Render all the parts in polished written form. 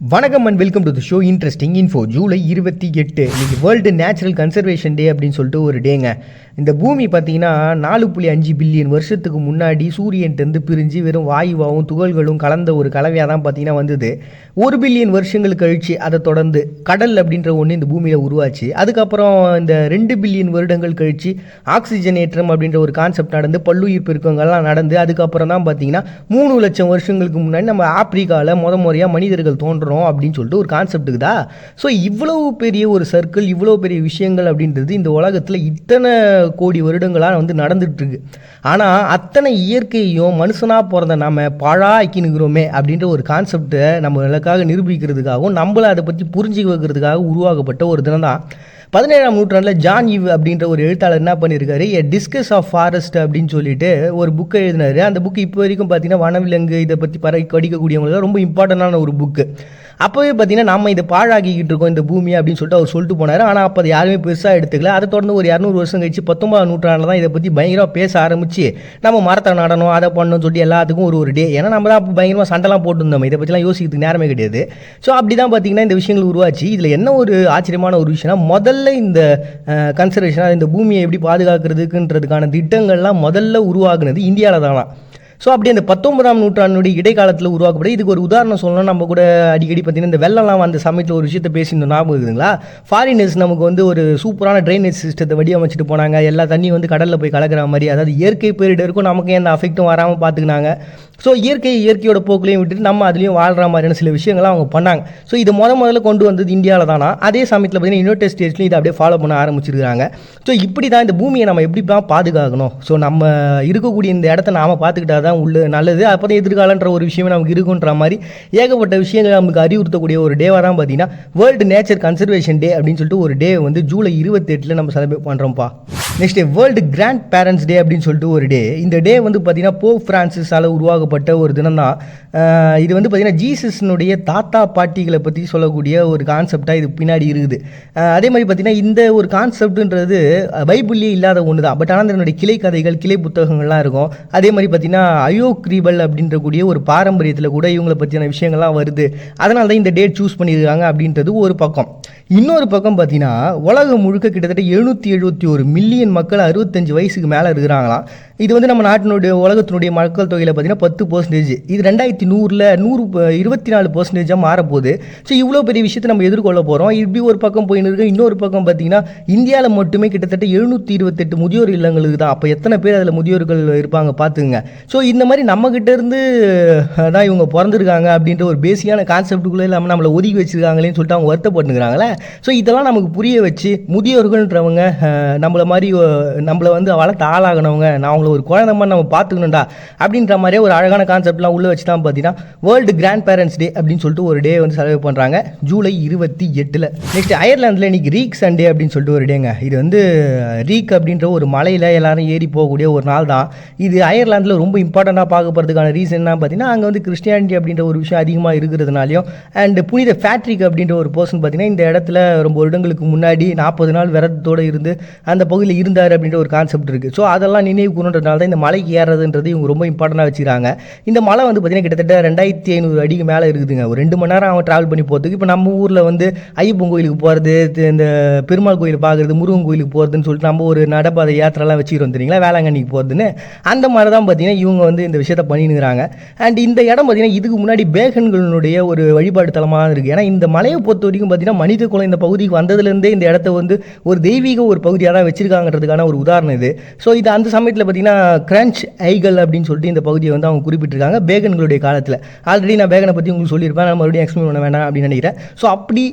வணக்கம் and welcome to the show interesting info. July 28 இன்னைக்கு world natural conservation டே அப்படின்னு சொல்லிட்டு ஒரு டேங்க. இந்த பூமி பார்த்தீங்கன்னா 4.5 பில்லியன் வருஷத்துக்கு முன்னாடி சூரியன்ட்டு பிரிஞ்சு வெறும் வாயுவாகவும் துகள்களும் கலந்த ஒரு கலவையாக தான் பார்த்தீங்கன்னா வந்தது. 1 பில்லியன் வருஷங்கள் கழித்து அதை தொடர்ந்து கடல் அப்படின்ற ஒன்று இந்த பூமியில் உருவாச்சு. அதுக்கப்புறம் இந்த 2 பில்லியன் வருடங்கள் கழித்து ஆக்சிஜனேற்றம் அப்படின்ற ஒரு கான்செப்ட் நடந்து பல்லுயிர் பெருக்கங்கள்லாம் நடந்து அதுக்கப்புறம் தான் பார்த்தீங்கன்னா 3 லட்சம் வருஷங்களுக்கு முன்னாடி நம்ம ஆப்பிரிக்காவில் முறையாக மனிதர்கள் தோன்றும் அப்படின்னு சொல்லிட்டு ஒரு கான்செப்ட் இருக்குதா. ஸோ இவ்வளவு பெரிய ஒரு சர்க்கிள், இவ்வளோ பெரிய விஷயங்கள் அப்படின்றது இந்த உலகத்தில் இத்தனை கோடி வருடங்களாக நடந்துட்டு இருக்கு. ஆனால் அத்தனை இயற்கையும் மனுஷனாக பிறந்த நம்ம பாழாக்கினுக்கிறோமே அப்படின்ற ஒரு கான்செப்டை நம்மளுக்காக நிரூபிக்கிறதுக்காகவும் நம்மளை அதை பற்றி புரிஞ்சு வைக்கிறதுக்காக உருவாக்கப்பட்ட ஒரு தினம் தான். 17ஆம் நூற்றாண்டில் ஜான் ஈவ் அப்படின்ற ஒரு எழுத்தாளர் என்ன பண்ணியிருக்காரு, எ டிஸ்கஸ் ஆஃப் ஃபாரஸ்ட் அப்படின்னு சொல்லிட்டு ஒரு புக்கை எழுதினார். அந்த புக்கு இப்போ வரைக்கும் பார்த்தீங்கன்னா வனவிலங்கு இதை பற்றி படிக்கக்கூடியவங்களுக்கு ரொம்ப இம்பார்ட்டண்டான ஒரு புக்கு. அப்போவே பார்த்தீங்கன்னா நம்ம இதை பாழாக்கிக்கிட்டு இருக்கோம் இந்த பூமியை அப்படின்னு சொல்லிட்டு அவர் சொல்லிட்டு போனார். ஆனால் அப்போ அதை யாருமே பெருசாக எடுத்துக்கல. அதை தொடர்ந்து ஒரு 200 வருஷம் கழிச்சு 19ஆம் நூற்றாண்டில் தான் இதை பற்றி பயங்கரமாக பேச ஆரம்பிச்சு நம்ம மரத்தை நடணும் அதை பண்ணணும்னு சொல்லிட்டு எல்லாத்துக்கும் ஒரு டே. ஏன்னா நம்ம தான் அப்போ பயங்கரமாக சண்டைலாம் போட்டுருந்தோம், இதை பற்றிலாம் யோசிக்கிறதுக்கு நேரமே கிடையாது. ஸோ அப்படி தான் பார்த்தீங்கன்னா இந்த விஷயங்கள் உருவாச்சு. இதில் என்ன ஒரு ஆச்சரியமான ஒரு விஷயம்னா, முதல்ல இந்த கன்சர்வேஷனாக இந்த பூமியை எப்படி பாதுகாக்கிறதுக்குன்றதுக்கான திட்டங்கள்லாம் முதல்ல உருவாக்குனது இந்தியாவில் தானா. ஸோ அப்படி அந்த 19ஆம் நூற்றாண்டுடைய இடைக்காலத்தில் உருவாக்கப்படும். இதுக்கு ஒரு உதாரணம் சொல்லணும். நம்ம கூட அடிக்கடி பார்த்தீங்கன்னா இந்த வெள்ளம்லாம் அந்த சமயத்தில் ஒரு விஷயத்தை பேசியிருந்தோம், ஞாபகம் இருக்குதுங்களா? ஃபாரினர்ஸ் நமக்கு ஒரு சூப்பரான ட்ரைனேஜ் சிஸ்டத்தை வடிவமைச்சிட்டு போனாங்க. எல்லா தண்ணியும் கடலில் போய் கலக்கிற மாதிரி, அதாவது இயற்கை பேரிடருக்கும் நமக்கு எந்த அஃபெக்ட்டும் வராமல் பார்த்துக்கினாங்க. ஸோ இயற்கையோட போக்குலையும் விட்டுட்டு நம்ம அதுலேயும் வாழ்கிற மாதிரியான சில விஷயங்கள்லாம் அவங்க பண்ணாங்க. ஸோ இது முதல்ல கொண்டு வந்தது இந்தியாவில் தானா. அதே சமயத்தில் பார்த்தீங்கன்னா யுனைடெட் ஸ்டேட்ஸ்லையும் இதை அப்படியே ஃபாலோ பண்ண ஆரம்பிச்சிருக்காங்க. ஸோ இப்படி தான் இந்த பூமியை நம்ம எப்படி தான் பாதுகாக்கணும். ஸோ நம்ம இருக்கக்கூடிய இந்த இடத்த நாம் பார்த்துக்கிட்டா தான் உள்ள நல்லது. அப்போ தான் எதிர்காலன்ற ஒரு விஷயமே நமக்கு இருக்குன்ற மாதிரி ஏகப்பட்ட விஷயங்கள் நமக்கு அறிவுறுத்தக்கூடிய ஒரு டேவாக தான் பார்த்தீங்கன்னா வேர்ல்டு நேச்சர் கன்சர்வேஷன் டே அப்படின்னு சொல்லிட்டு ஒரு டே ஜூலை 28 நம்ம செலிப்ரேட் பண்ணுறோம்ப்பா. Next world grandparents day அப்படின்னு சொல்லிட்டு ஒரு டே. இந்த டே பார்த்தீங்கன்னா போப் பிரான்சிஸால் உருவாக்கப்பட்ட ஒரு தினம் தான். இது பார்த்தீங்கன்னா ஜீசஸ்னுடைய தாத்தா பாட்டிகளை பற்றி சொல்லக்கூடிய ஒரு கான்செப்டாக இது பின்னாடி இருக்குது. அதே மாதிரி பார்த்தீங்கன்னா இந்த ஒரு கான்செப்டுன்றது பைபிள்லேயே இல்லாத ஒன்று தான். பட் ஆனால் இதனுடைய கிளை கதைகள், கிளை புத்தகங்கள்லாம் இருக்கும். அதே மாதிரி பார்த்தீங்கன்னா அயோக்ரீபல் அப்படின்றக்கூடிய ஒரு பாரம்பரியத்தில் கூட இவங்களை பற்றியான விஷயங்கள்லாம் வருது. அதனால தான் இந்த டேட் சூஸ் பண்ணியிருக்காங்க அப்படின்றது ஒரு பக்கம். இன்னொரு பக்கம் பார்த்தீங்கன்னா உலகம் முழுக்க கிட்டத்தட்ட 771 மில்லியன் மக்கள் 65 வயசுக்கு மேலே இருக்கிறாங்களாம். இது நம்ம நாட்டினுடைய உலகத்தினுடைய மக்கள் தொகையில் பார்த்தீங்கன்னா 10%. இது 2100 24% மாறப்போகுது. ஸோ இவ்வளோ பெரிய விஷயத்தை நம்ம எதிர்கொள்ள போகிறோம். இப்படி ஒரு பக்கம் போயின்னு இருக்கு. இன்னொரு பக்கம் பார்த்தீங்கன்னா இந்தியாவில் மட்டுமே கிட்டத்தட்ட 728 முதியோர் இல்லங்களுக்கு தான். அப்போ எத்தனை பேர் அதில் முதியோர்கள் இருப்பாங்க பார்த்துங்க. ஸோ இந்த மாதிரி நம்மக்கிட்ட இருந்து தான் இவங்க பிறந்திருக்காங்க அப்படின்ற ஒரு பேசிக்கான கான்செப்டுக்குள்ளே இல்லாமல் நம்மளை ஒதுக்கி வச்சுருக்காங்களேன்னு சொல்லிட்டு அவங்க வருத்தப்பட்டுக்கிறாங்களே. ஸோ இதெல்லாம் நமக்கு புரிய வச்சு முதியோர்கள்ன்றவங்க நம்மளை வளர்த்து ஆளாகணவங்க, நான் அவங்கள ஒரு குழந்தை மாதிரி நம்ம பார்த்துக்கணும்டா அப்படின்ற மாதிரியே ஒரு அழகான கான்செப்ட்லாம் உள்ளே வச்சு தான் பார்த்தீங்கன்னா வேர்ல்டு கிராண்ட் பேரண்ட்ஸ் டே அப்படின்னு சொல்லிட்டு ஒரு டே செலிப்ரேட் பண்ணுறாங்க ஜூலை 28. நெக்ஸ்ட் அயர்லாந்தில் இன்னைக்கு ரீக் சண்டே அப்படின்னு சொல்லிட்டு ஒரு டேங்க. இது ரீக் அப்படின்ற ஒரு மலையில் எல்லாரும் ஏறி போகக்கூடிய ஒரு நாள் தான். இது அயர்லாந்தில் ரொம்ப இம்பார்ட்டண்ட்டாக பார்க்கப்படுறதுக்கான ரீசன் என்ன பார்த்தீங்கன்னா, அங்கே கிறிஸ்டியானிட்டி அப்படின்ற ஒரு விஷயம் அதிகமாக இருக்கிறதுனாலையும் அண்ட் புனித ஃபேட்ரிக் அப்படின்ற ஒரு பர்சன் பார்த்தீங்கன்னா இந்த இடத்துல ரொம்ப வருடங்களுக்கு முன்னாடி 40 நாள் விரதத்தோடு இருந்து அந்த பகுதியில் இருந்தார் அப்படின்ற ஒரு கான்செப்ட் இருக்குது. ஸோ அதெல்லாம் நினைவு கூறன்றதுனால தான் இந்த மலைக்கு ஏறுறதுன்றது இவங்க ரொம்ப இம்பார்ட்டண்டாக வச்சுக்கிறாங்க. இந்த மலை பார்த்தீங்கன்னா கிட்டத்தட்ட 2500 அடிக்கு மேலே இருக்குதுங்க. ஒரு 2 மணி நேரம் அவன் ட்ராவல் பண்ணி போகிறதுக்கு. இப்போ நம்ம ஊரில் ஐயப்பன் கோயிலுக்கு போகிறது, இந்த பெருமாள் கோயில் பார்க்குறது, முருகன் கோயிலுக்கு போகிறதுன்னு சொல்லிட்டு நம்ம ஒரு நடப்பாதை யாத்திரெல்லாம் வச்சுக்கிறோம் தெரியுங்களா, வேளாங்கண்ணிக்கு போகிறதுன்னு. அந்த மாதிரி தான் பார்த்தீங்கன்னா இவங்க இந்த விஷயத்தை பண்ணினுங்கிறாங்க. அண்ட் இந்த இடம் பார்த்தீங்கன்னா இதுக்கு முன்னாடி பேகன்களுடைய ஒரு வழிபாடு தலமாக இருக்குது. ஏன்னா இந்த மலையை பொறுத்த வரைக்கும் பார்த்தீங்கன்னா மனித குலம் இந்த பகுதிக்கு வந்ததுலேருந்தே இந்த இடத்த ஒரு தெய்வீக ஒரு பகுதியாக தான் வச்சிருக்காங்கன்றதுக்கான ஒரு உதாரணம் இது. ஸோ இது அந்த சமயத்தில் பார்த்தீங்கன்னா கிரன்ச் ஐகல் அப்படின்னு சொல்லிட்டு இந்த பகுதியை அவங்க குறிப்பிட்டிருக்காங்க பேகன்களுடைய காலத்தில். ஆல்ரெடி நான் பேகனை பற்றி உங்களுக்கு சொல்லியிருப்பேன், நான் மறுபடியும் எக்ஸ்பிளைன் பண்ண வேண்டாம் அப்படின்னு நினைக்கிறேன். ஸோ அப்படி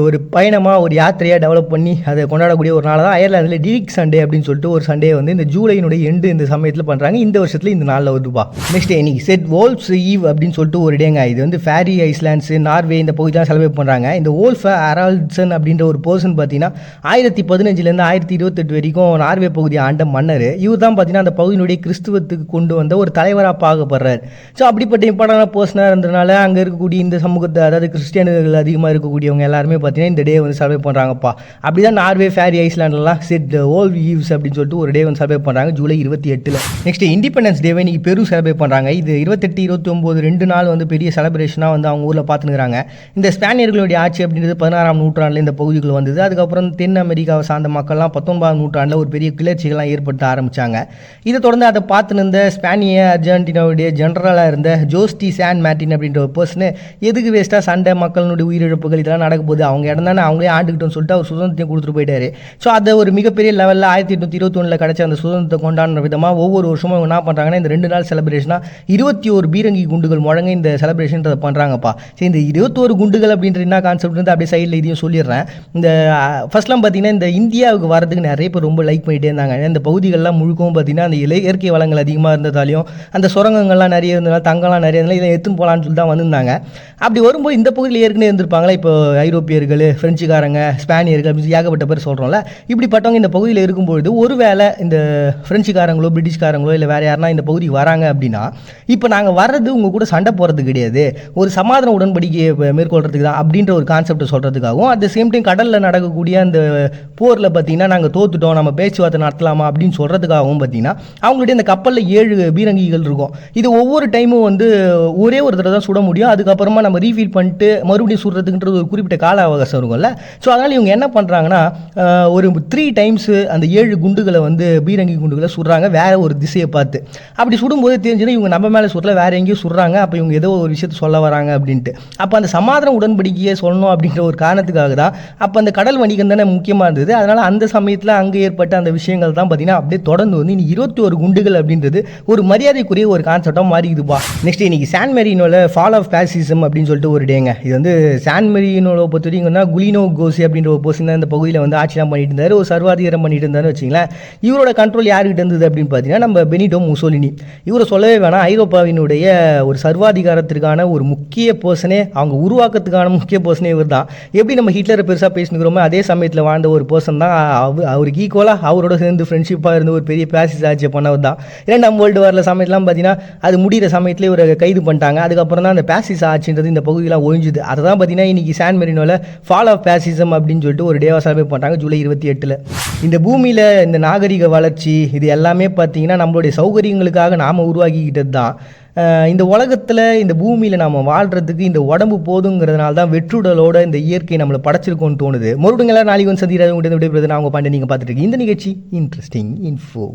ஒரு பயணமாக ஒரு யாத்திரையாக டெவலப் பண்ணி அதை கொண்டாடக்கூடிய ஒரு நாள் தான் அயர்லாந்தில் டிரிக் சண்டே அப்படின்னு சொல்லிட்டு ஒரு சண்டே இந்த ஜூலையினுடைய எண்டு இந்த சமயத்தில் பண்ணுறாங்க. இந்த வருஷத்தில் இந்த நாளில் வருதுப்பா. நெக்ஸ்ட் இன்னைக்கு செட் வோல்ஃப்ஸ் ஈவ் அப்படின்னு சொல்லிட்டு ஒரு டேங்க. இது ஃபேரி ஐஸ்லாண்ட்ஸ், நார்வே இந்த பகுதி தான் செலிப்ரேட் பண்ணுறாங்க. இந்த வோல்ஃபை ஹெரால்ட் ஹால்ஃப்ரெட்சன் அப்படின்ற ஒரு பர்சன் பார்த்தீங்கன்னா 1015 1028 வரைக்கும் நார்வே பகுதியை ஆண்ட மன்னர். இவர் தான் பார்த்தீங்கன்னா அந்த பகுதியினுடைய கிறிஸ்துவத்துக்கு கொண்டு வந்த ஒரு தலைவராக பார்க்கப்படுறாரு. ஸோ அப்படிப்பட்ட இம்பார்ட்டண்டான பர்சனாக இருந்ததுனால அங்கே இருக்கக்கூடிய இந்த சமூகத்தை, அதாவது கிறிஸ்டியன்கள் அதிகமாக இருக்கக்கூடியவங்க எல்லாருமே பார்த்தீங்கன்னா இந்த டே வந்து செலிப்ரேட் பண்ணுறாங்கப்பா. அப்படி தான் நார்வே, ஃபேரி ஐஸ்லாண்டெலாம் செட் ஓல் ஈவ்ஸ் அப்படின்னு சொல்லிட்டு ஒரு டே வந்து செலிப்ரேட் பண்ணுறாங்க ஜூலை 28. நெக்ஸ்ட் இண்டிபெண்டன்ஸ் டேவை இன்றைக்கி பெரும் செலிப்ரேட் பண்ணுறாங்க. இது 28, 29 2 நாள் வந்து பெரிய செலிப்ரேஷனாக வந்து அவங்க ஊரில் பார்த்துக்கிறாங்க. இந்த ஸ்பானியர்களுடைய ஆட்சி அப்படின்றது 16ஆம் நூற்றாண்டில் இந்த பகுதிக்குள் வந்தது. அதுக்கப்புறம் தென் அமெரிக்காவை சார்ந்த மக்கள்லாம் 19ஆம் நூற்றாண்டில் ஒரு பெரிய கிளர்ச்சிகள்லாம் ஏற்படுத்த ஆரம்பித்தாங்க. இதை தொடர்ந்து அதை பார்த்து இருந்த ஸ்பானிய அர்ஜென்டினாவுடைய ஜென்ரலாக இருந்த ஜோஸ்டி சான் மார்டின் அப்படின்ற ஒரு பர்சனு எதுக்கு வேஸ்ட்டாக சண்டை, மக்களுடைய உயிரிழப்புகள் இதெல்லாம் நடக்க போகுது, அவங்க இடம் தானே அவங்களே ஆண்டுக்கிட்டோன்னு சொல்லிட்டு அவர் சுதந்திரத்தை கொடுத்துட்டு போயிட்டாரு. ஸோ அதை ஒரு மிகப்பெரிய லெவலில் 1821 கிடைச்ச அந்த சுதந்திரத்தை கொண்டாடுற விதமாக ஒவ்வொரு வருஷமும் என்ன பண்ணுறாங்கன்னா இந்த 2 நாள் செலிப்ரேஷனாக 21 பீரங்கி குண்டுகள் முழங்க இந்த செலிப்ரேஷன்றதை பண்ணுறாங்கப்பா. சரி, இந்த 21 குண்டுகள் அப்படின்ற என்ன கான்செப்ட் வந்து அப்படியே சைடில் இதையும் சொல்லிடுறேன். இந்த ஃபர்ஸ்ட்லாம் பார்த்தீங்கன்னா இந்த இந்தியாவுக்கு வரதுக்கு நிறைய பேர் ரொம்ப லைக் பண்ணிகிட்டே இருந்தாங்க. இந்த பகுதிகளெலாம் முழுக்கவும் பார்த்தீங்கன்னா அந்த இயற்கை வளங்கள் அதிகமாக இருந்ததாலையும் அந்த சுரங்கங்கள்லாம் நிறைய இருந்ததால், தங்கம்லாம் நிறைய இருந்தாலும் இதை எடுத்துன்னு போகலான்னு சொல்லி தான் வந்திருந்தாங்க. அப்படி வரும்போது இந்த பகுதியில் ஏற்கனவே இருந்திருப்பாங்களா, இப்போ ஐரோப்பியர்கள், ஃப்ரெஞ்சுக்காரங்க, ஸ்பானியர்கள் அப்படின்னு ஏகப்பட்ட பேர் சொல்கிறோம்ல. இப்படிப்பட்டவங்க இந்த பகுதியில் இருக்கும்பொழுது ஒருவேளை இந்த ஃப்ரெஞ்சுக்காரங்களோ, பிரிட்டிஷ்காரங்களோ இல்லை வேறு யாருனா இந்த பகுதிக்கு வராங்க அப்படின்னா, இப்போ நாங்கள் வர்றது உங்கள் கூட சண்டை போகிறது கிடையாது, ஒரு சமாதான உடன்படிக்கையை மேற்கொள்கிறதுக்கு தான் அப்படின்ற ஒரு கான்செப்டை சொல்கிறதுக்காகவும், அட் த சேம் டைம் கடலில் நடக்கக்கூடிய அந்த போரில் பார்த்தீங்கன்னா நாங்கள் தோத்துட்டோம், நம்ம பேச்சுவார்த்தை நடத்தலாமா அப்படின்னு சொல்கிறதுக்காகவும் பார்த்தீங்கன்னா அவங்களுடைய அந்த கப்பலில் 7 பீரங்கிகள் இருக்கும். இது ஒவ்வொரு டைமும் வந்து ஒரே ஒரு தடவை தான் சுட முடியும். அதுக்கப்புறமா நம்ம ரீஃபில் பண்ணிட்டு மறுபடியும் சுடுறதுக்குன்றது ஒரு குறிப்பிட்ட கால அவகாசம் இருக்கும்ல. ஸோ அதனால் இவங்க என்ன பண்ணுறாங்கன்னா ஒரு 3 டைம்ஸ் அந்த 7 குண்டுகளை வந்து பீரங்கி குண்டுகளை சுடுறாங்க வேறு ஒரு திசையை பார்த்து. அப்படி சுடும்போது தெரிஞ்சது இவங்க நம்ம மேலே சுடல, வேறு எங்கேயும் சுடுறாங்க. அப்போ இவங்க ஏதோ ஒரு விஷயத்தை சொல்ல வராங்க அப்படின்ட்டு. அப்போ அந்த சமாதான உடன்படிக்கையை சொல்லணும் அப்படின்ற ஒரு காரணத்துக்காக தான் அப்போ அந்த கடல் வணிகம் தானே முக்கியமாக இருந்தது. அதனால் அந்த சமயத்தில் அங்கே ஏற்பட்ட அந்த விஷயங்கள் தான் பார்த்தீங்கன்னா அப்படியே தொடர்ந்து வந்து இனி 21 குண்டுகள் அப்படின்றது ஒரு மரியாதைக்குரிய ஒரு கான்செப்டாக மாறிக்குதுப்பா. நெக்ஸ்ட் இன்னைக்கு சான் மெரினோவில் ஃபால் ஆஃப் பாசிசம் அப்படின்னு சொல்லிட்டு ஒரு டேங்க. இது வந்து சான் மெரினோவை பொறுத்த வரைக்கும்னா குலினோ கோசி அப்படின்ற ஒரு பர்சன் தான் இந்த பகுதியில் வந்து ஆட்சிலாம் பண்ணிட்டு இருந்தார், ஒரு சர்வாதிகாரம் பண்ணிட்டு இருந்தாருன்னு வச்சிங்களேன். இவரோட கண்ட்ரோல் யாருக்கிட்ட இருந்தது அப்படின்னு பார்த்தீங்கன்னா நம்ம பெனிடோ முசோலினி. இவரை சொல்லவே வேணாம், ஐரோப்பாவினுடைய ஒரு சர்வாதிகாரத்திற்கான ஒரு முக்கிய பர்சனே, அவங்க உருவாக்கத்துக்கான முக்கிய பர்சனே இவர் தான். எப்படி நம்ம ஹிட்லரை பெருசாக பேசினுக்கிறோமோ அதே சமயத்தில் வாழ்ந்த ஒரு பர்சன் தான் அவருக்கு ஈக்குவலாக அவரோட சேர்ந்து ஃப்ரெண்ட்ஷிப்பாக இருந்து ஒரு பெரிய பாசிஸ் ஆட்சியை பண்ணவர் தான். 2ஆம் வேர்ல்டு வாரில் சமயத்துலாம் பார்த்தீங்கன்னா அது முடிகிற சமயத்தில் இவரை கைது பண்ணிட்டாங்க. அதுக்கப்புறம் தான் அந்த பாசிஸ் ஆட்சின்றது இந்த பகுதியெலாம் ஒழிஞ்சுது. அதை தான் பார்த்தீங்கன்னா இன்றைக்கி சான் மெரினோவில் ஃபால் ஆஃப் பாசிசம் அப்படின்னு சொல்லிட்டு ஒரு டேவாக செலிப்ரேட் பண்ணுறாங்க ஜூலை 28. இந்த பூமியில் இந்த நாகரிக வளர்ச்சி இது எல்லாமே பார்த்தீங்கன்னா நம்மளுடைய சௌகரியங்களுக்காக நாம் உருவாக்கிக்கிட்டது தான். இந்த உலகத்தில் இந்த பூமியில் நாம் வாழ்கிறதுக்கு இந்த உடம்பு போதுங்கிறதுனால தான் வெற்றுடலோட இந்த இயற்கை நம்மளை படைச்சிருக்கோன்னு தோணுது. மறுபடியும் நாளைக்கு வந்து சந்திராஜ் விடைபெறுது. நான் அவங்க பாண்டு நீங்கள் பார்த்துட்டு இருக்கீங்க இந்த நிகழ்ச்சி இன்ட்ரெஸ்டிங் இன்ஃபோ.